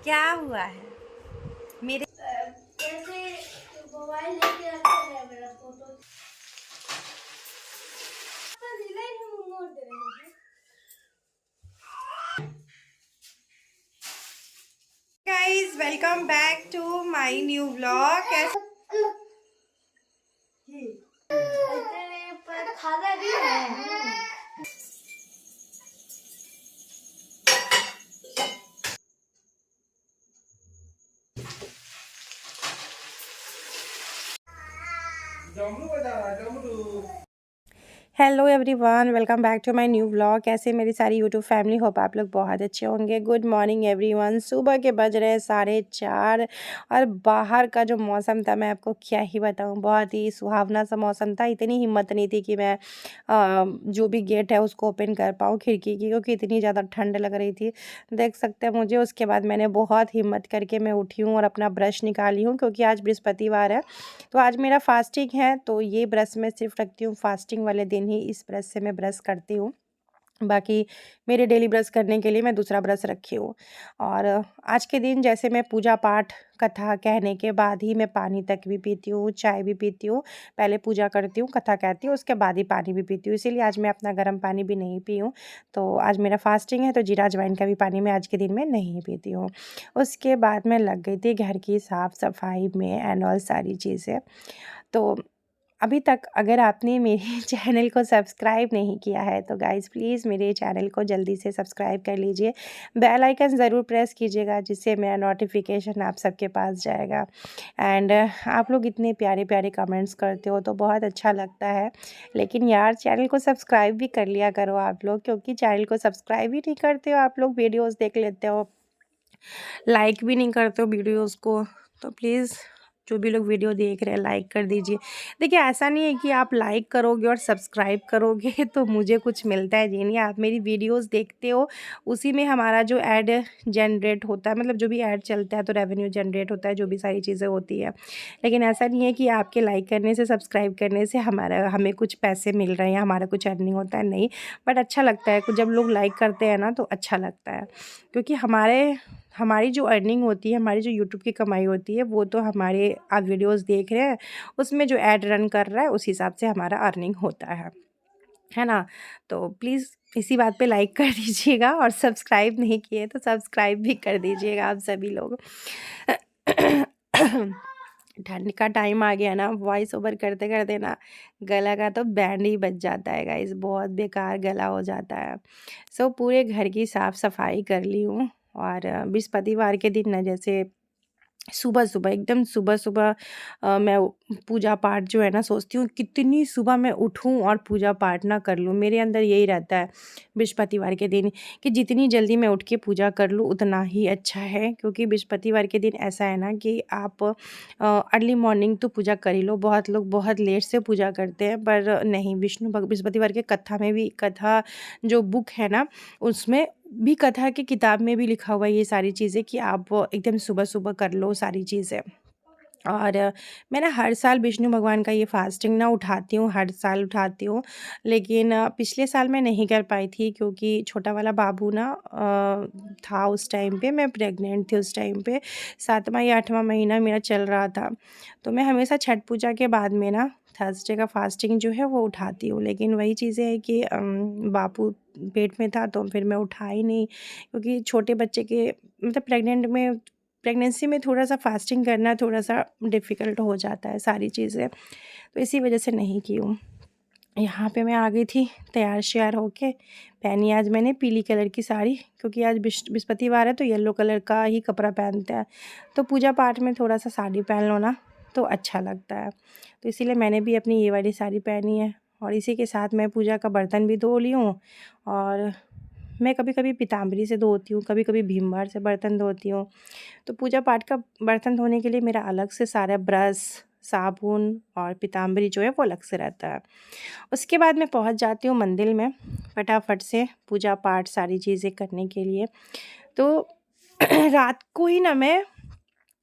क्या हुआ है मेरे कैसे मोबाइल लेके रखा है मेरा फोटो पर जिले ही मोड़ दे रहे हैं। Guys welcome back to my new vlog. पर खाना भी है। डमरू बजा रहा है डमरू। Hello everyone, welcome back to my new vlog. कैसे मेरी सारी यूट्यूब फैमिली, होप आप लोग बहुत अच्छे होंगे। Good morning everyone. सुबह के बज रहे 4:30 और बाहर का जो मौसम था मैं आपको क्या ही बताऊं, बहुत ही सुहावना सा मौसम था। इतनी हिम्मत नहीं थी कि मैं जो भी गेट है उसको ओपन कर पाऊँ खिड़की की, क्योंकि इतनी ज़्यादा ठंड लग रही थी, देख सकते हैं मुझे। उसके बाद मैंने बहुत हिम्मत करके मैं उठी हूँ और अपना ब्रश निकाली हूँ, क्योंकि आज बृहस्पतिवार है। तो आज मेरा फास्टिंग है, तो ये ब्रश मैं सिर्फ रखती हूँ फास्टिंग वाले दिन ही, इस ब्रश से मैं ब्रश करती हूँ। बाकी मेरे डेली ब्रश करने के लिए मैं दूसरा ब्रश रखी हूँ। और आज के दिन जैसे मैं पूजा पाठ कथा कहने के बाद ही मैं पानी तक भी पीती हूँ, चाय भी पीती हूँ। पहले पूजा करती हूँ, कथा कहती हूँ, उसके बाद ही पानी भी पीती हूँ। इसीलिए आज मैं अपना गर्म पानी भी नहीं पी हूँ। तो आज मेरा फास्टिंग है, तो जीरा अजवाइन का भी पानी मैं आज के दिन में नहीं पीती हूँ। उसके बाद मैं लग गई थी घर की साफ़ सफाई में एंड ऑल सारी चीज़ें। तो अभी तक अगर आपने मेरे चैनल को सब्सक्राइब नहीं किया है तो गाइज़ प्लीज़ मेरे चैनल को जल्दी से सब्सक्राइब कर लीजिए। बेल आइकन ज़रूर प्रेस कीजिएगा, जिससे मेरा नोटिफिकेशन आप सबके पास जाएगा। एंड आप लोग इतने प्यारे प्यारे कमेंट्स करते हो तो बहुत अच्छा लगता है। लेकिन यार चैनल को सब्सक्राइब भी कर लिया करो आप लोग, क्योंकि चैनल को सब्सक्राइब ही नहीं करते हो आप लोग, वीडियोज़ देख लेते हो, लाइक भी नहीं करते हो वीडियोज़ को। तो प्लीज़ जो भी लोग वीडियो देख रहे हैं लाइक कर दीजिए। देखिए ऐसा नहीं है कि आप लाइक करोगे और सब्सक्राइब करोगे तो मुझे कुछ मिलता है, जी नहीं। आप मेरी वीडियोस देखते हो, उसी में हमारा जो ऐड जनरेट होता है, मतलब जो भी ऐड चलता है तो रेवेन्यू जनरेट होता है, जो भी सारी चीज़ें होती है। लेकिन ऐसा नहीं है कि आपके लाइक करने से, सब्सक्राइब करने से हमें कुछ पैसे मिल रहे हैं या हमारा कुछ अर्निंग होता है, नहीं। बट अच्छा लगता है जब लोग लाइक करते हैं ना, तो अच्छा लगता है। क्योंकि हमारी जो अर्निंग होती है, हमारी जो यूट्यूब की कमाई होती है, वो तो हमारे आप वीडियोस देख रहे हैं, उसमें जो ऐड रन कर रहा है उस हिसाब से हमारा अर्निंग होता है ना? तो प्लीज़ इसी बात पे लाइक कर दीजिएगा, और सब्सक्राइब नहीं किए तो सब्सक्राइब भी कर दीजिएगा आप सभी लोग। ठंड का टाइम आ गया ना, वॉइस ओवर करते करते ना गला का तो बैंड ही बज जाता है गाइस, बहुत बेकार गला हो जाता है। सो पूरे घर की साफ़ सफाई कर ली हूँ। और बृहस्पतिवार के दिन ना, जैसे सुबह-सुबह एकदम सुबह-सुबह मैं पूजा पाठ जो है ना, सोचती हूँ कितनी सुबह मैं उठूँ और पूजा पाठ ना कर लूँ। मेरे अंदर यही रहता है बृहस्पतिवार के दिन, कि जितनी जल्दी मैं उठ के पूजा कर लूँ उतना ही अच्छा है। क्योंकि बृहस्पतिवार के दिन ऐसा है ना कि आप अर्ली मॉर्निंग तो पूजा कर ही लो। बहुत लोग बहुत लेट से पूजा करते हैं, पर नहीं, बृहस्पतिवार के कथा में भी, कथा जो बुक है ना, उसमें भी, कथा की किताब में भी लिखा हुआ है ये सारी चीज़ें, कि आप एकदम सुबह-सुबह कर लो सारी चीज़ें। और मैं ना हर साल विष्णु भगवान का ये फास्टिंग ना उठाती हूँ, हर साल उठाती हूँ। लेकिन पिछले साल मैं नहीं कर पाई थी, क्योंकि छोटा वाला बाबू ना था उस टाइम पे, मैं प्रेग्नेंट थी उस टाइम पे, 7वाँ या 8वाँ महीना मेरा चल रहा था। तो मैं हमेशा छठ पूजा के बाद में ना थर्सडे का फास्टिंग जो है वो उठाती हूँ। लेकिन वही चीज़ें हैं कि बाबू पेट में था, तो फिर मैं उठाई नहीं, क्योंकि छोटे बच्चे के, मतलब प्रेगनेंसी में थोड़ा-सा फास्टिंग करना थोड़ा-सा डिफ़िकल्ट हो जाता है सारी चीज़ें, तो इसी वजह से नहीं की हूँ। यहाँ पे मैं आ गई थी तैयार-श्यार होके, पहनी आज मैंने पीली कलर की साड़ी, क्योंकि आज बृहस्पतिवार है तो येलो कलर का ही कपड़ा पहनते हैं। तो पूजा पाठ में थोड़ा-सा साड़ी पहन लो ना तो अच्छा लगता है। तो इसीलिए मैंने भी अपनी ये वाली साड़ी पहनी है, और इसी के साथ मैं पूजा का बर्तन भी धो ली हूँ। और मैं कभी-कभी पीताम्बरी से धोती हूँ, कभी-कभी भीम बार से बर्तन धोती हूँ। तो पूजा पाठ का बर्तन धोने के लिए मेरा अलग से सारा ब्रश, साबुन और पीताम्बरी जो है वो अलग से रहता है। उसके बाद मैं पहुंच जाती हूँ मंदिर में फटाफट से पूजा पाठ सारी चीज़ें करने के लिए। तो रात को ही ना मैं,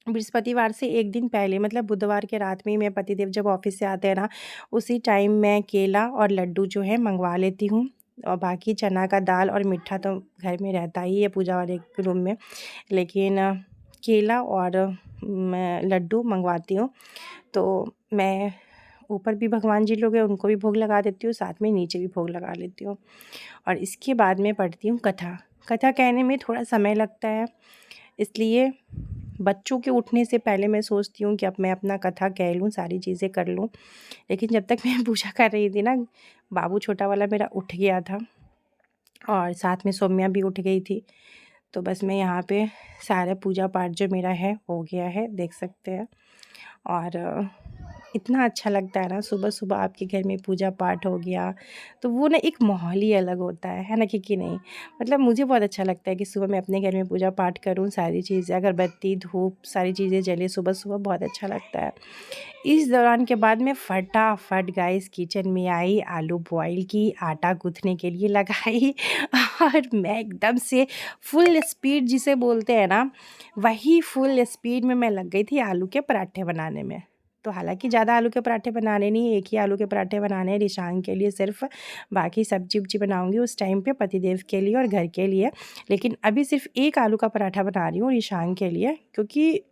बृहस्पतिवार से एक दिन पहले, मतलब बुधवार के रात में ही, मैं पतिदेव जब ऑफिस से आते हैं ना, उसी टाइम मैं केला और लड्डू जो है मंगवा लेती हूँ। और बाकी चना का दाल और मीठा तो घर में रहता ही है पूजा वाले रूम में, लेकिन केला और मैं लड्डू मंगवाती हूँ। तो मैं ऊपर भी भगवान जी लोग हैं उनको भी भोग लगा देती हूँ, साथ में नीचे भी भोग लगा लेती हूँ। और इसके बाद में पढ़ती हूँ कथा। कथा कहने में थोड़ा समय लगता है, इसलिए बच्चों के उठने से पहले मैं सोचती हूँ कि अब मैं अपना कथा कह लूँ, सारी चीज़ें कर लूँ। लेकिन जब तक मैं पूजा कर रही थी ना, बाबू छोटा वाला मेरा उठ गया था और साथ में सौम्या भी उठ गई थी। तो बस मैं यहाँ पे सारा पूजा पाठ जो मेरा है हो गया है, देख सकते हैं। और इतना अच्छा लगता है ना, सुबह-सुबह आपके घर में पूजा पाठ हो गया, तो वो ना एक माहौल ही अलग होता है ना कि नहीं? मतलब मुझे बहुत अच्छा लगता है कि सुबह मैं अपने घर में पूजा पाठ करूँ, सारी चीज़ें अगरबत्ती, धूप सारी चीज़ें जले सुबह-सुबह, बहुत अच्छा लगता है। इस दौरान के बाद मैं फटाफट गाइस किचन में आई, आलू बॉयल की, आटा गूँथने के लिए लगाई और मैं एकदम से फुल स्पीड जिसे बोलते हैं ना, वही फुल स्पीड में मैं लग गई थी आलू के पराठे बनाने में। तो हालाँकि ज़्यादा आलू के पराठे बनाने नहीं, एक ही आलू के पराठे बनाने हैं रिशांग के लिए सिर्फ़, बाकी सब्ज़ी-वब्ज़ी बनाऊँगी उस टाइम पे पतिदेव के लिए और घर के लिए। लेकिन अभी सिर्फ़ एक आलू का पराठा बना रही हूँ रिशांग के लिए, क्योंकि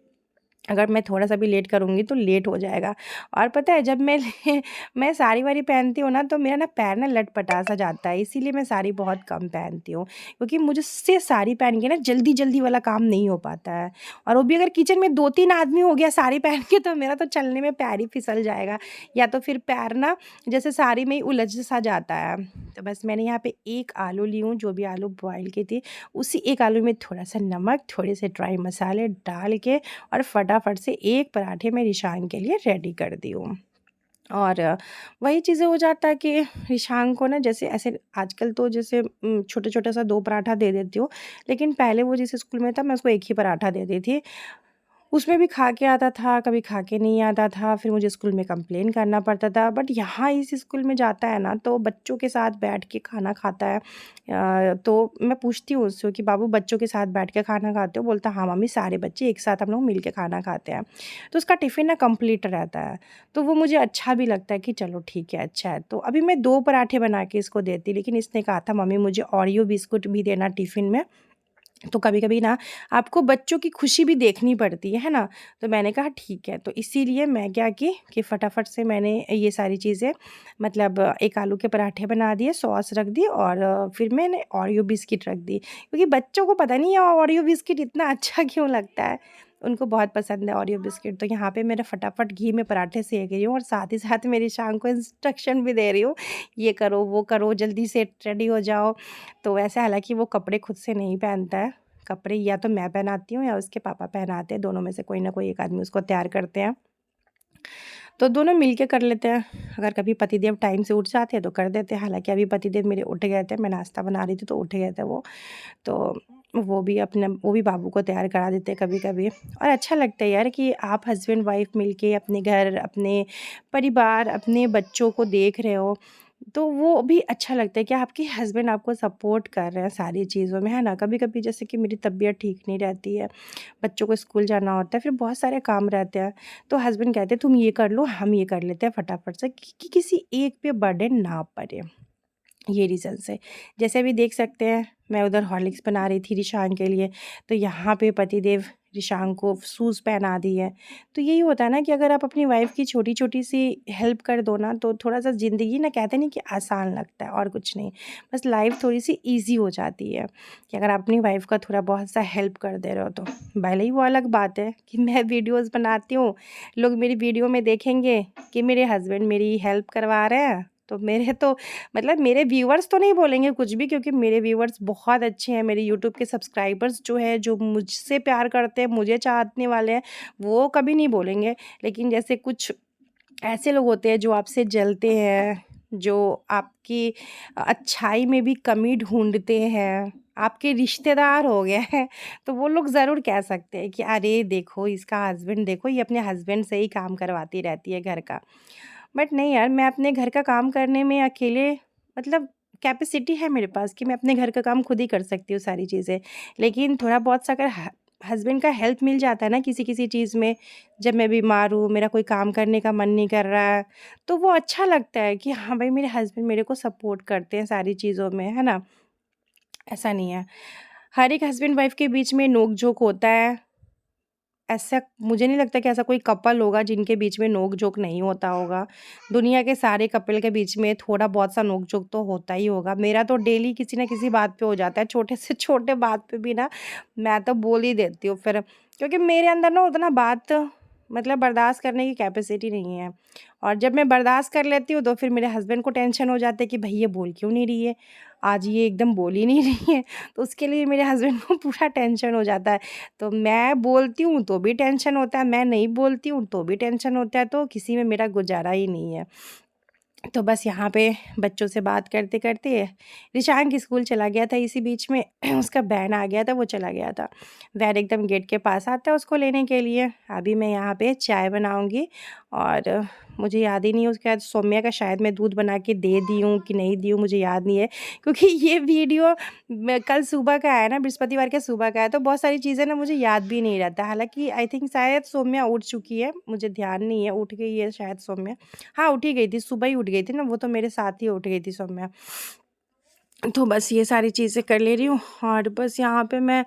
अगर मैं थोड़ा-सा भी लेट करूँगी तो लेट हो जाएगा। और पता है जब मैं साड़ी-वाड़ी पहनती हूँ ना, तो मेरा ना पैर ना लटपटा-सा जाता है, इसीलिए मैं साड़ी बहुत कम पहनती हूँ। क्योंकि मुझसे साड़ी पहन के ना जल्दी-जल्दी वाला काम नहीं हो पाता है। और वो भी अगर किचन में 2-3 आदमी हो गया साड़ी पहन के, तो मेरा तो चलने में पैर ही फिसल जाएगा, या तो फिर पैर ना जैसे साड़ी में ही उलझ-सा जाता है। तो बस मैंने यहाँ पे 1 आलू ली हूँ, जो भी आलू बॉयल की थी, उसी 1 आलू में थोड़ा-सा नमक, थोड़े से ड्राई मसाले डाल के और फटाफट से एक पराठे मैं रिशांग के लिए रेडी कर दी हूँ। और वही चीज़ें हो जाता है कि रिशांग को ना जैसे ऐसे आजकल तो जैसे छोटा-छोटा सा 2 पराठा दे देती हूँ, लेकिन पहले वो जिस स्कूल में था मैं उसको 1 ही पराठा देती थी। उसमें भी खा के आता था, कभी खा के नहीं आता था, फिर मुझे स्कूल में कंप्लेन करना पड़ता था। बट यहाँ इस स्कूल में जाता है ना, तो बच्चों के साथ बैठ के खाना खाता है। तो मैं पूछती हूँ उससे कि बाबू बच्चों के साथ बैठ के खाना खाते हो? बोलता हाँ मम्मी, सारे बच्चे एक साथ हम लोग मिल के खाना खाते हैं। तो उसका टिफ़िन ना कंप्लीट रहता है, तो वो मुझे अच्छा भी लगता है कि चलो ठीक है, अच्छा है। तो अभी मैं 2 पराठे बना के इसको देती, लेकिन इसने कहा था मम्मी मुझे ओरियो बिस्कुट भी देना टिफ़िन में। तो कभी-कभी ना आपको बच्चों की खुशी भी देखनी पड़ती है ना? तो मैंने कहा ठीक है, तो इसीलिए मैं क्या की कि फटाफट से मैंने ये सारी चीज़ें मतलब 1 आलू के पराठे बना दिए, सॉस रख दी और फिर मैंने ओरियो बिस्किट रख दी। क्योंकि बच्चों को पता नहीं है ओरियो बिस्किट इतना अच्छा क्यों लगता है, उनको बहुत पसंद है ओरियो बिस्किट। तो यहाँ पे मेरा फटाफट घी में पराठे सेक रही हूँ और साथ ही साथ मेरी शाम को इंस्ट्रक्शन भी दे रही हूँ, ये करो, वो करो, जल्दी से रेडी हो जाओ। तो वैसे हालाँकि वो कपड़े खुद से नहीं पहनता है, कपड़े या तो मैं पहनाती हूँ या उसके पापा पहनाते हैं, दोनों में से कोई ना कोई एक आदमी उसको तैयार करते हैं। तो दोनों मिल के कर लेते हैं, अगर कभी पतिदेव टाइम से उठ जाते हैं तो कर देते हैं, हालाँकि अभी पतिदेव मेरे उठ गए थे, मैं नाश्ता बना रही थी तो उठ गए थे वो। तो वो भी बाबू को तैयार करा देते हैं कभी-कभी। और अच्छा लगता है यार कि आप हस्बैंड-वाइफ मिलके अपने घर, अपने परिवार, अपने बच्चों को देख रहे हो, तो वो भी अच्छा लगता है कि आपके हस्बैंड आपको सपोर्ट कर रहे हैं सारी चीज़ों में, है ना? कभी-कभी जैसे कि मेरी तबीयत ठीक नहीं रहती है, बच्चों को स्कूल जाना होता है, फिर बहुत सारे काम रहते हैं, तो हस्बैंड कहते हैं तुम ये कर लो, हम ये कर लेते हैं फटाफट से कि किसी एक पे बर्डन ना पड़े। ये रीज़न से। जैसे अभी देख सकते हैं, मैं उधर हॉर्लिक्स बना रही थी रिशांग के लिए, तो यहाँ पे पतिदेव रिशांग को शूज़ पहना दिए। तो यही होता है ना कि अगर आप अपनी वाइफ़ की छोटी-छोटी सी हेल्प कर दो ना, तो थोड़ा-सा ज़िंदगी ना कहते नहीं कि आसान लगता है और कुछ नहीं। बस लाइफ़ थोड़ी-सी ईज़ी हो जाती है कि अगर आप अपनी वाइफ़ का थोड़ा बहुत सा हेल्प कर दे रहे हो तो। भले ही वो अलग बात है कि मैं वीडियोज़ बनाती हूँ, लोग मेरी वीडियो में देखेंगे कि मेरे हस्बैंड मेरी हेल्प करवा रहे हैं, तो मेरे तो मतलब मेरे व्यूअर्स तो नहीं बोलेंगे कुछ भी, क्योंकि मेरे व्यूअर्स बहुत अच्छे हैं। मेरे यूट्यूब के सब्सक्राइबर्स जो है, जो मुझसे प्यार करते हैं, मुझे चाहने वाले हैं, वो कभी नहीं बोलेंगे। लेकिन जैसे कुछ ऐसे लोग होते हैं जो आपसे जलते हैं, जो आपकी अच्छाई में भी कमी ढूँढते हैं, आपके रिश्तेदार हो गए हैं, तो वो लोग ज़रूर कह सकते हैं कि अरे देखो इसका हस्बैंड देखो, ये अपने हस्बैंड से ही काम करवाती रहती है घर का। बट नहीं यार, मैं अपने घर का काम करने में अकेले मतलब कैपेसिटी है मेरे पास कि मैं अपने घर का काम खुद ही कर सकती हूँ सारी चीज़ें। लेकिन थोड़ा बहुत सा अगर हस्बैंड का हेल्प मिल जाता है ना किसी किसी चीज़ में। जब मैं बीमार हूँ, मेरा कोई काम करने का मन नहीं कर रहा है, तो वो अच्छा लगता है कि हाँ भाई, मेरे हस्बैंड मेरे को सपोर्ट करते हैं सारी चीज़ों में, है ना? ऐसा नहीं है। हर एक हस्बैंड वाइफ़ के बीच में नोक-झोंक होता है। ऐसा मुझे नहीं लगता कि ऐसा कोई कपल होगा जिनके बीच में नोक-झोंक नहीं होता होगा। दुनिया के सारे कपल के बीच में थोड़ा बहुत सा नोक-झोंक तो होता ही होगा। मेरा तो डेली किसी न किसी बात पे हो जाता है, छोटे से छोटे बात पे भी ना मैं तो बोल ही देती हूँ फिर, क्योंकि मेरे अंदर ना उतना बात मतलब बर्दाश्त करने की कैपेसिटी नहीं है। और जब मैं बर्दाश्त कर लेती हूँ तो फिर मेरे हस्बैंड को टेंशन हो जाता है कि भई ये बोल क्यों नहीं रही है? आज ये एकदम बोल ही नहीं रही है। तो उसके लिए मेरे हस्बैंड को पूरा टेंशन हो जाता है। तो मैं बोलती हूँ तो भी टेंशन होता है, मैं नहीं बोलती हूँ तो भी टेंशन होता है, तो किसी में मेरा गुजारा ही नहीं है। तो बस यहाँ पे बच्चों से बात करते-करते रिशांक स्कूल चला गया था इसी बीच में उसका वैन आ गया था, वो चला गया था। वैन एकदम गेट के पास आता है उसको लेने के लिए। अभी मैं यहाँ पे चाय बनाऊँगी और मुझे याद ही नहीं है उसके बाद सौम्या का शायद मैं दूध बना के दे दी हूँ कि नहीं दी हूँ, मुझे याद नहीं है। क्योंकि ये वीडियो मैं कल सुबह का है ना, बृहस्पतिवार के सुबह का है, तो बहुत सारी चीज़ें ना मुझे याद भी नहीं रहता। हालाँकि आई थिंक शायद सौम्या उठ चुकी है, मुझे ध्यान नहीं है, उठ गई है शायद सौम्या। हाँ, उठ ही गई थी, सुबह ही उठ गई थी ना, वो तो मेरे साथ ही उठ गई थी सौम्या। तो बस ये सारी चीज़ें कर ले रही हूँ और बस यहाँ पे मैं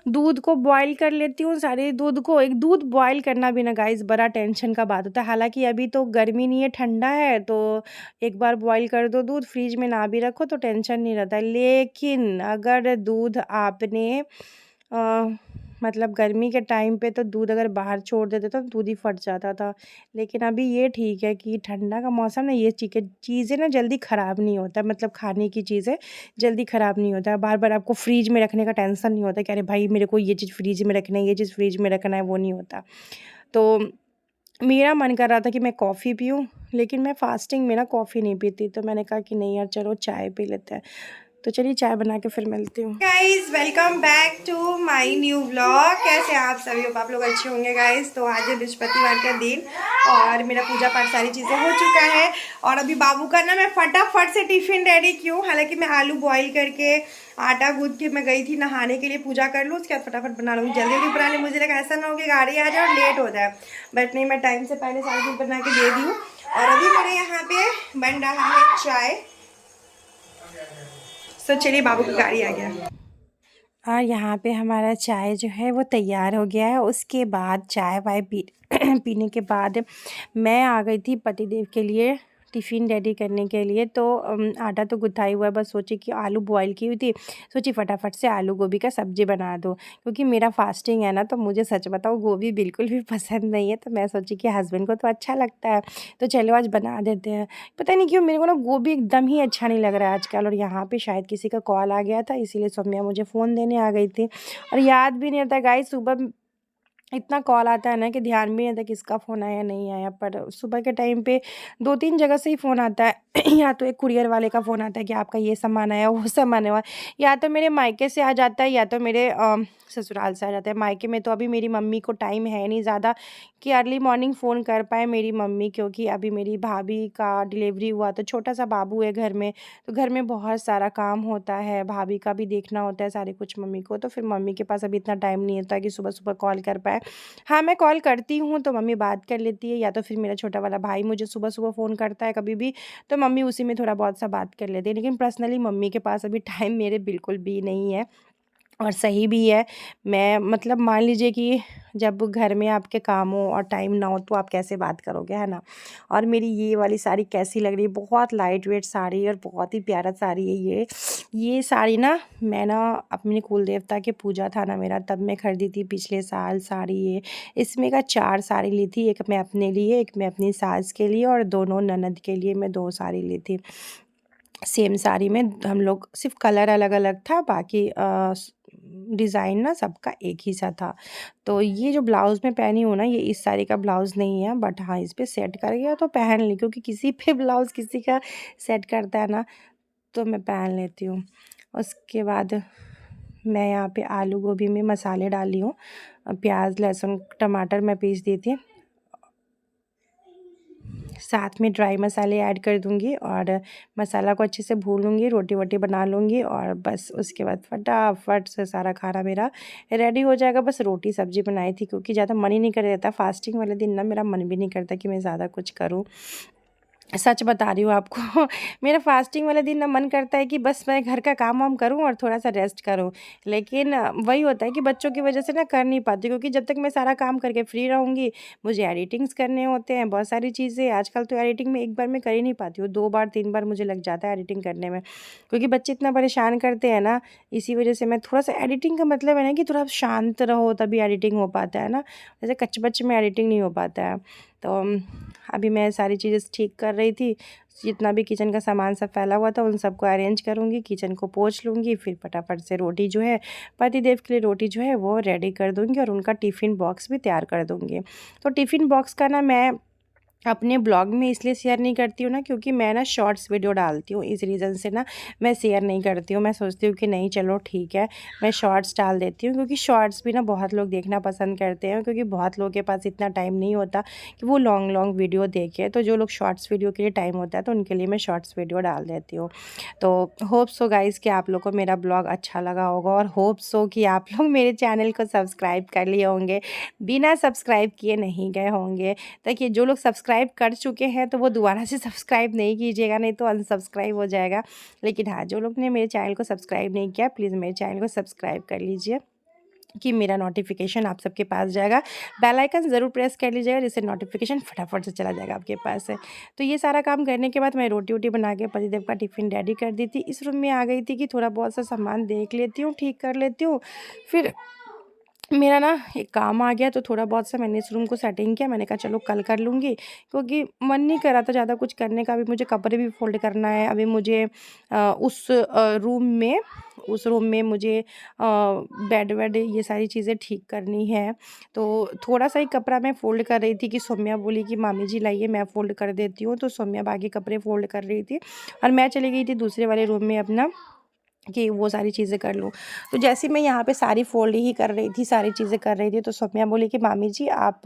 दूध को बॉयल कर लेती हूँ, सारे दूध को। एक दूध बॉयल करना भी ना गाइज़ बड़ा टेंशन का बात होता है। हालाँकि अभी तो गर्मी नहीं है, ठंडा है, तो एक बार बॉयल कर दो दूध, फ्रिज में ना भी रखो तो टेंशन नहीं रहता है। लेकिन अगर दूध आपने अ, मतलब गर्मी के टाइम पे तो दूध अगर बाहर छोड़ देते तो दूध ही फट जाता था। लेकिन अभी ये ठीक है कि ठंडा का मौसम ना, ये चीज़ें ना जल्दी ख़राब नहीं होता, मतलब खाने की चीज़ें जल्दी ख़राब नहीं होता है। बार-बार आपको फ्रिज में रखने का टेंशन नहीं होता कि अरे भाई मेरे को ये चीज़ फ्रिज में रखना है, ये चीज़ फ्रिज में रखना है, वो नहीं होता। तो मेरा मन कर रहा था कि मैं कॉफ़ी पीऊँ, लेकिन मैं फ़ास्टिंग में ना कॉफ़ी नहीं पीती, तो मैंने कहा कि नहीं यार चलो चाय पी लेते हैं। तो चलिए चाय बना के फिर मिलती हूँ। Guys welcome back to my new vlog. कैसे हैं आप सभी? होप आप लोग अच्छे होंगे गाइज़। तो आज है बृहस्पतिवार का दिन और मेरा पूजा पाठ सारी चीज़ें हो चुका है और अभी बाबू का ना मैं फटाफट से टिफ़िन रेडी क्यों, हालांकि मैं आलू बॉईल करके आटा गूँथ के मैं गई थी नहाने के लिए, पूजा कर लूँ उसके बाद फटाफट बना लूँगी। जल्दी जल्दी बना लूँ, मुझे लगा ऐसा ना हो कि गाड़ी आ जाए और लेट हो जाए, बट नहीं, मैं टाइम से पहले सारी चीज़ बना के दे दी हूँ। और अभी मेरे यहाँ पे बन रहा है चाय। तो चलिए बाबू की गाड़ी आ गया और यहाँ पे हमारा चाय जो है वो तैयार हो गया है। उसके बाद चाय वाय पीने के बाद मैं आ गई थी पतिदेव के लिए टिफ़िन रेडी करने के लिए। तो आटा तो गुथा ही हुआ है, बस सोची कि आलू बॉईल की हुई थी, सोची फटाफट से आलू गोभी का सब्ज़ी बना दूँ। क्योंकि मेरा फास्टिंग है ना, तो मुझे सच बताऊँ गोभी बिल्कुल भी पसंद नहीं है, तो मैं सोची कि हस्बैंड को तो अच्छा लगता है, तो चलो आज बना देते हैं। पता नहीं क्यों मेरे को ना गोभी एकदम ही अच्छा नहीं लग रहा है आजकल। और यहाँ पे शायद किसी का कॉल आ गया था, इसीलिए सौम्या मुझे फ़ोन देने आ गई थी और याद भी नहीं रहता गाइस, सुबह इतना कॉल आता है ना कि ध्यान भी नहीं रहता किसका फ़ोन आया नहीं आया। पर सुबह के टाइम पे 2-3 जगह से ही फ़ोन आता है या तो एक कुरियर वाले का फ़ोन आता है कि आपका ये सामान आया, वो सामान आया, या तो मेरे मायके से आ जाता है या तो मेरे ससुराल से आ जाता है। मायके में तो अभी मेरी मम्मी को टाइम है नहीं ज़्यादा कि अर्ली मॉर्निंग फ़ोन कर पाए मेरी मम्मी, क्योंकि अभी मेरी भाभी का डिलीवरी हुआ तो छोटा-सा बाबू है घर में, तो घर में बहुत सारा काम होता है, भाभी का भी देखना होता है सारे कुछ मम्मी को, तो फिर मम्मी के पास अभी इतना टाइम नहीं होता कि सुबह-सुबह कॉल कर पाएँ। हाँ, मैं कॉल करती हूँ तो मम्मी बात कर लेती है, या तो फिर मेरा छोटा वाला भाई मुझे सुबह-सुबह फ़ोन करता है कभी भी, तो मम्मी उसी में थोड़ा बहुत सा बात कर लेती है। लेकिन पर्सनली मम्मी के पास अभी टाइम मेरे बिल्कुल भी नहीं है और सही भी है। मैं मतलब मान लीजिए कि जब घर में आपके काम हो और टाइम ना हो तो आप कैसे बात करोगे, है ना? और मेरी ये वाली साड़ी कैसी लग रही है? बहुत लाइट वेट साड़ी है और बहुत ही प्यारा साड़ी है ये। ये साड़ी ना मैं ना अपने कुल देवता के पूजा था ना मेरा, तब मैं खरीदी थी पिछले साल साड़ी ये। इसमें का 4 साड़ी ली थी, एक मैं अपने लिए, एक मैं अपनी सास के लिए और दोनों ननद के लिए मैं 2 साड़ी ली थी। सेम साड़ी में हम लोग, सिर्फ़ कलर अलग-अलग था, बाकी डिज़ाइन ना सबका एक ही सा था। तो ये जो ब्लाउज़ मैं पहनी हूँ ना, ये इस साड़ी का ब्लाउज़ नहीं है, बट हाँ, इस पे सेट कर गया तो पहन ली, क्योंकि किसी पे ब्लाउज़ किसी का सेट करता है ना, तो मैं पहन लेती हूँ। उसके बाद मैं यहाँ पे आलू गोभी में मसाले डाली हूँ। प्याज़, लहसुन, टमाटर मैं पीस दी थी। साथ में ड्राई मसाले ऐड कर दूँगी और मसाला को अच्छे से भून लूँगी, रोटी वोटी बना लूँगी और बस उसके बाद फटाफट से सारा खाना मेरा रेडी हो जाएगा। बस रोटी सब्ज़ी बनाई थी क्योंकि ज़्यादा मन ही नहीं कर रहा था। फास्टिंग वाले दिन ना मेरा मन भी नहीं करता कि मैं ज़्यादा कुछ करूँ। सच बता रही हूँ आपको मेरा फास्टिंग वाले दिन ना मन करता है कि बस मैं घर का काम वाम करूँ और थोड़ा-सा रेस्ट करूँ। लेकिन वही होता है कि बच्चों की वज़ह से ना कर नहीं पाती, क्योंकि जब तक मैं सारा काम करके फ्री रहूँगी, मुझे एडिटिंग्स करने होते हैं, बहुत सारी चीज़ें। आजकल तो एडिटिंग में एक बार में कर ही नहीं पाती हूँ, 2 बार 3 बार मुझे लग जाता है एडिटिंग करने में। क्योंकि बच्चे इतना परेशान करते हैं ना, इसी वज़ह से मैं थोड़ा-सा, एडिटिंग का मतलब है ना कि थोड़ा शांत रहो तभी एडिटिंग हो पाता है ना, जैसे कच-बच में एडिटिंग नहीं हो पाता है। तो अभी मैं सारी चीज़ें ठीक कर रही थी, जितना भी किचन का सामान सब फैला हुआ था उन सबको अरेंज करूँगी, किचन को पोंछ लूँगी, फिर फटाफट से रोटी जो है, पतिदेव के लिए रोटी जो है वो रेडी कर दूँगी और उनका टिफ़िन बॉक्स भी तैयार कर दूँगी। तो टिफ़िन बॉक्स का ना मैं अपने ब्लॉग में इसलिए शेयर नहीं करती हूँ ना, क्योंकि मैं ना शॉर्ट्स वीडियो डालती हूँ, इस रीज़न से ना मैं शेयर नहीं करती हूँ। मैं सोचती हूँ कि नहीं चलो ठीक है, मैं शॉर्ट्स डाल देती हूँ, क्योंकि शॉर्ट्स भी ना बहुत लोग देखना पसंद करते हैं, क्योंकि बहुत लोगों के पास इतना टाइम नहीं होता कि वो लॉन्ग लॉन्ग वीडियो देखें। तो जो लोग शॉर्ट्स वीडियो के लिए टाइम होता है तो उनके लिए मैं शॉर्ट्स वीडियो डाल देती हूँ। तो होप सो गाइज़ कि आप लोग को मेरा ब्लॉग अच्छा लगा होगा और होप सो कि आप लोग मेरे चैनल को सब्सक्राइब कर लिए होंगे, बिना सब्सक्राइब किए नहीं गए होंगे। देखिए, जो लोग सब्सक्राइब कर चुके हैं तो वो दोबारा से सब्सक्राइब नहीं कीजिएगा, नहीं तो अनसब्सक्राइब हो जाएगा। लेकिन हाँ, जो लोग ने मेरे चैनल को सब्सक्राइब नहीं किया, प्लीज़ मेरे चैनल को सब्सक्राइब कर लीजिए कि मेरा नोटिफिकेशन आप सबके पास जाएगा। बेल आइकन ज़रूर प्रेस कर लीजिएगा, जिससे नोटिफिकेशन फटाफट से चला जाएगा आपके पास है। तो ये सारा काम करने के बाद मैं रोटी वोटी बना के पतिदेव का टिफ़िन रेडी कर दी थी। इस रूम में आ गई थी कि थोड़ा बहुत सा सामान देख लेती हूँ, ठीक कर लेती हूँ। फिर मेरा ना एक काम आ गया तो थोड़ा बहुत सा मैंने इस रूम को सेटिंग किया। मैंने कहा चलो कल कर लूँगी, क्योंकि मन नहीं कर रहा था ज़्यादा कुछ करने का। अभी मुझे कपड़े भी फ़ोल्ड करना है, अभी मुझे उस रूम में मुझे बेड वेड ये सारी चीज़ें ठीक करनी है। तो थोड़ा-सा ही कपड़ा मैं फ़ोल्ड कर रही थी कि सौम्या बोली कि मामी जी लाइए मैं फ़ोल्ड कर देती हूँ। तो सौम्या बाकी कपड़े फ़ोल्ड कर रही थी और मैं चली गई थी दूसरे वाले रूम में अपना, कि वो सारी चीज़ें कर लूँ। तो जैसे मैं यहाँ पे सारी फ़ोल्ड ही कर रही थी, सारी चीज़ें कर रही थी, तो सौम्या बोली कि मामी जी आप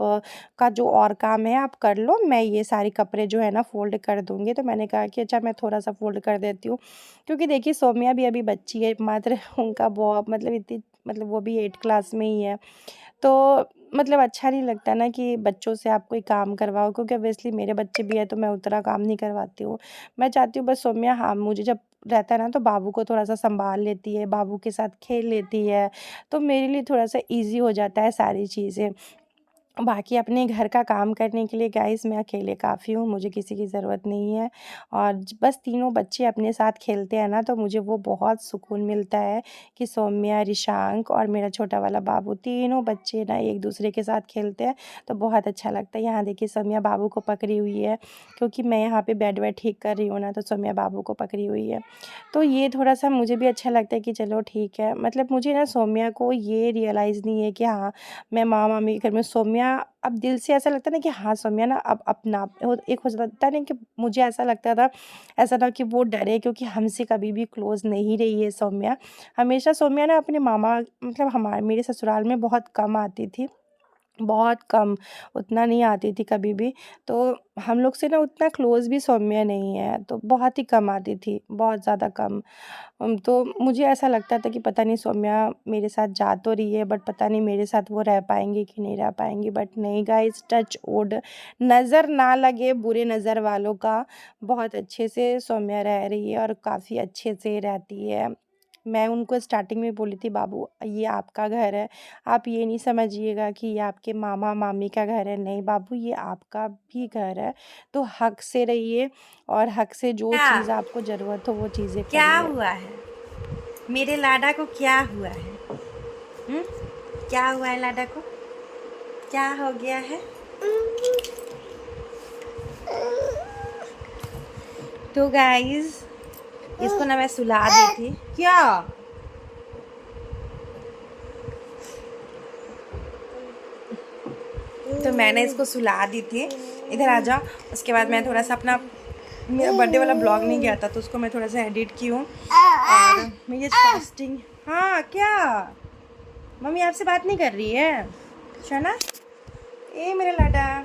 का जो और काम है आप कर लो, मैं ये सारे कपड़े जो है ना फ़ोल्ड कर दूँगी। तो मैंने कहा कि अच्छा मैं थोड़ा-सा फ़ोल्ड कर देती हूँ, क्योंकि देखिए सौम्या भी अभी बच्ची है मात्र उनका मतलब इतनी, मतलब वो भी 8 क्लास में ही है। तो मतलब अच्छा नहीं लगता ना कि बच्चों से आप कोई काम करवाओ, क्योंकि ऑब्वियसली मेरे बच्चे भी हैं तो मैं उतना काम नहीं करवाती हूँ। मैं चाहती हूँ बस सौम्या, हाँ, मुझे जब रहता है ना तो बाबू को थोड़ा-सा सँभाल लेती है, बाबू के साथ खेल लेती है, तो मेरे लिए थोड़ा-सा ईज़ी हो जाता है सारी चीज़ें। बाकी अपने घर का काम करने के लिए गाइस मैं अकेले काफ़ी हूँ, मुझे किसी की ज़रूरत नहीं है। और बस तीनों बच्चे अपने साथ खेलते हैं ना तो मुझे वो बहुत सुकून मिलता है कि सौम्या, रिशांक और मेरा छोटा वाला बाबू, तीनों बच्चे ना एक दूसरे के साथ खेलते हैं तो बहुत अच्छा लगता है। यहाँ देखिए सौम्या बाबू को पकड़ी हुई है, क्योंकि मैं यहाँ पे बेड वेड ठीक कर रही हूँ ना, तो सौम्या बाबू को पकड़ी हुई है। तो ये थोड़ा-सा मुझे भी अच्छा लगता है कि चलो ठीक है, मतलब मुझे ना सौम्या को ये रियलाइज़ नहीं है कि हाँ, मैं माँ-मामी के घर में सौम्या, अब दिल से ऐसा लगता है ना कि हाँ, सौम्या ना अब अपना एक हो जाता है ना, कि मुझे ऐसा लगता था, ऐसा ना कि वो डरे, क्योंकि हमसे कभी भी क्लोज़ नहीं रही है सौम्या। हमेशा सौम्या ना अपने मामा, मतलब मेरे ससुराल में बहुत कम आती थी। बहुत कम, उतना नहीं आती थी कभी भी। तो हम लोग से ना उतना क्लोज़ भी सौम्या नहीं है, तो बहुत ही कम आती थी, बहुत ज़्यादा कम। तो मुझे ऐसा लगता था कि पता नहीं सौम्या मेरे साथ जा तो रही है, बट पता नहीं मेरे साथ वो रह पाएँगी कि नहीं रह पाएँगी। बट नहीं गाइस, टच वुड, नज़र ना लगे बुरे नज़र वालों का, बहुत अच्छे से सौम्या रह रही है और काफ़ी अच्छे से रहती है। मैं उनको स्टार्टिंग में बोली थी, बाबू ये आपका घर है, आप ये नहीं समझिएगा कि ये आपके मामा-मामी का घर है, नहीं बाबू ये आपका भी घर है, तो हक से रहिए और हक से जो क्या चीज़ आपको ज़रूरत हो वो चीज़ें क्या करिए। हुआ है? मेरे लाडा को क्या हुआ है? हुँ? क्या हुआ है लाडा को? क्या हो गया है? तो गाइस, इसको ना मैं सुला दी थी। क्या? तो मैंने इसको सुला दी थी। इधर आ जा। उसके बाद मैं थोड़ा सा अपना, मेरा बर्थडे वाला ब्लॉग नहीं गया था तो उसको मैं थोड़ा सा एडिट की हूँ। और मेरी फास्टिंग, हाँ क्या मम्मी आपसे बात नहीं कर रही है शना? ए मेरा लाडा,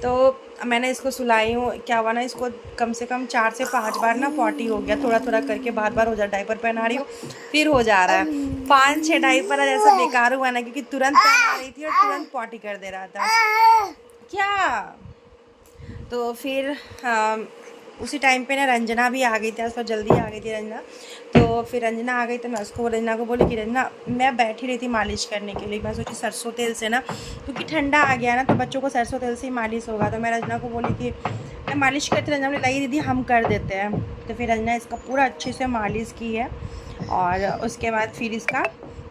तो मैंने इसको सुलाई हूँ। क्या हुआ ना, इसको कम से कम 4 से 5 बार ना पॉटी हो गया, थोड़ा थोड़ा करके बार हो जा। डाइपर पहना रही हूँ फिर हो जा रहा है। 5-6 डाइपर ऐसा बेकार हुआ ना, क्योंकि तुरंत पहना रही थी और तुरंत पॉटी कर दे रहा था। क्या तो फिर उसी टाइम पे ना रंजना भी आ गई थी, आज तो जल्दी आ गई थी रंजना। तो फिर रंजना आ गई तो मैं रंजना को बोली कि रंजना, मैं बैठी रही थी मालिश करने के लिए। मैं सोची सरसों तेल से ना, क्योंकि ठंडा आ गया ना तो बच्चों को सरसों तेल से ही मालिश होगा। तो मैं रंजना को बोली कि मैं मालिश करती। रंजना बोली लाई दीदी हम कर देते हैं। तो फिर रंजना इसका पूरा अच्छे से मालिश की है। और उसके बाद फिर इसका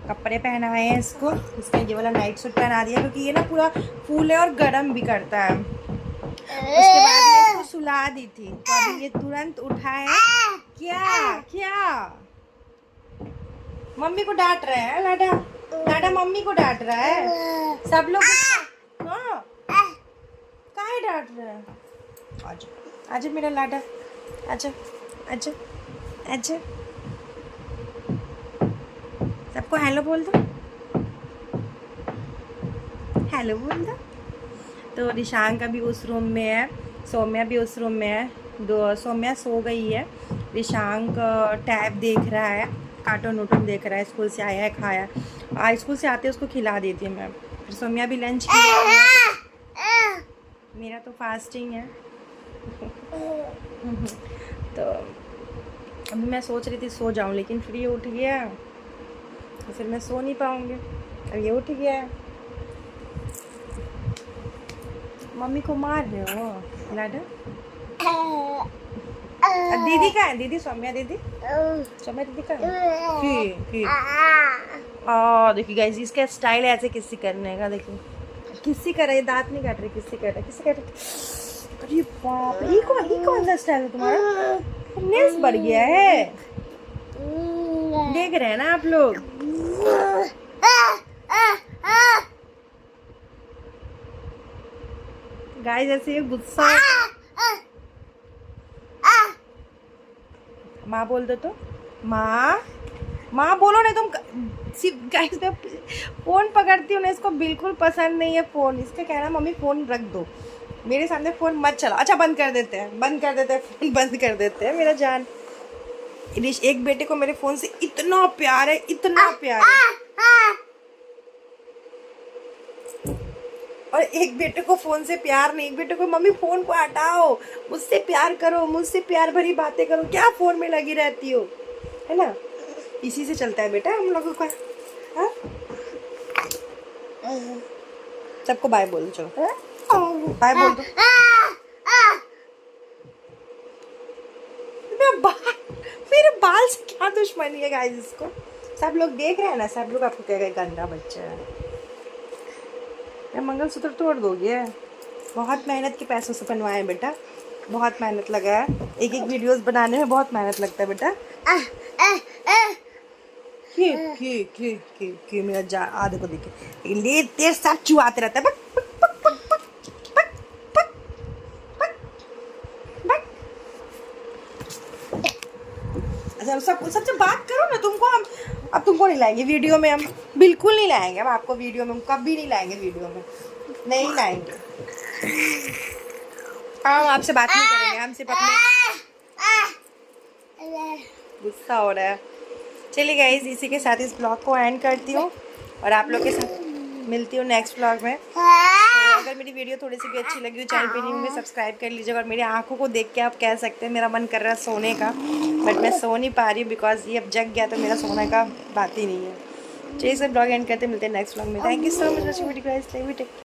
कपड़े पहनाए हैं इसको। इसका ये वाला नाइट सूट पहना दिया, क्योंकि ये ना पूरा फूल है और गर्म भी करता है। उसके बाद मैं इसको सुला दी थी, तो अभी ये तुरंत उठा है। क्या मम्मी को डांट रहे हैं लाडा? लाडा मम्मी को डांट रहा है। सब लोग काहे डांट रहे हैं? आजा आजा मेरा लाडा, आजा आजा आजा। सबको हेलो बोल दो, हेलो बोल दो। तो रिशांक अभी उस रूम में है, सौम्या भी उस रूम में है। सौम्या सो गई है, रिशांक टैब देख रहा है, कार्टून वूटून देख रहा है। स्कूल से आया है, खाया। आज स्कूल से आते उसको खिला देती हूँ मैं। फिर सौम्या भी लंच किया। मेरा तो फास्टिंग है। तो अभी मैं सोच रही थी सो जाऊँ, लेकिन फिर ये उठ गया तो फिर मैं सो नहीं पाऊँगी। अब ये उठ गया है। मम्मी को मार रहे हो लाडा? दीदी का है, दीदी सौम्या दीदी, सौम्या दीदी का है। देखिए गाइस, इसका स्टाइल है ऐसे किसी करने का। देखिए किसी कर रही, दांत नहीं काट रही, किसी कर रही। अरे बाप रे, ये कौन सा स्टाइल है तुम्हारा? नेल्स बढ़ गया है, देख रहे हैं ना आप लोग। गाइस ऐसे ये गुस्सा। माँ बोल दो तो, माँ बोलो नहीं तुम। गाइस मैं फ़ोन पकड़ती हूँ ना, इसको बिल्कुल पसंद नहीं है फ़ोन। इसका कहना मम्मी फ़ोन रख दो, मेरे सामने फ़ोन मत चलाओ। अच्छा बंद कर देते हैं फ़ोन बंद कर देते हैं। मेरा जान, एक बेटे को मेरे फ़ोन से इतना प्यार है, इतना प्यार है, और एक बेटे को फ़ोन से प्यार नहीं। एक बेटे को मम्मी फ़ोन को हटाओ, मुझसे प्यार करो, मुझसे प्यार भरी बातें करो, क्या फ़ोन में लगी रहती हो, है ना? इसी से चलता है बेटा हम लोगों का। हाँ, सबको बाय बोल दो, चलो बाय बोल दो। मेरे बाल से क्या दुश्मनी है गाइस? इसको सब लोग देख रहे हैं ना, सब लोग आपको कह रहे गंदा बच्चा है। मैं मंगलसूत्र तोड़ दोगे? बहुत मेहनत के पैसों से बनवाए बेटा, बहुत मेहनत लगा है। एक वीडियोस बनाने में बहुत मेहनत लगता है बेटा। कि मेरा जा आधे को देखे ले तेरे साथ चुआते रहता है। अच्छा सबसे बात करो ना, तुमको हम अब तुमको नहीं लाएंगे वीडियो में, हम बिल्कुल नहीं लाएंगे। हम आपको वीडियो में कभी नहीं लाएंगे, वीडियो में नहीं लाएंगे। हम आपसे बात नहीं करेंगे, हम सिर्फ अपने। गुस्सा हो रहा है। चलिए गाइस, इसी के साथ इस ब्लॉग को एंड करती हूँ और आप लोग के साथ मिलती हूँ नेक्स्ट ब्लॉग में। तो अगर मेरी वीडियो थोड़ी सी भी अच्छी लगी हो, चैनल पे में सब्सक्राइब कर लीजिएगा। और मेरी आंखों को देख के आप कह सकते हैं मेरा मन कर रहा है सोने का, बट मैं सो नहीं पा रही हूँ बिकॉज ये अब जग गया तो मेरा सोने का बात ही नहीं है। चलिए इसे ब्लॉग एंड करते, मिलते हैं नेक्स्ट ब्लॉग में। Thank you so much.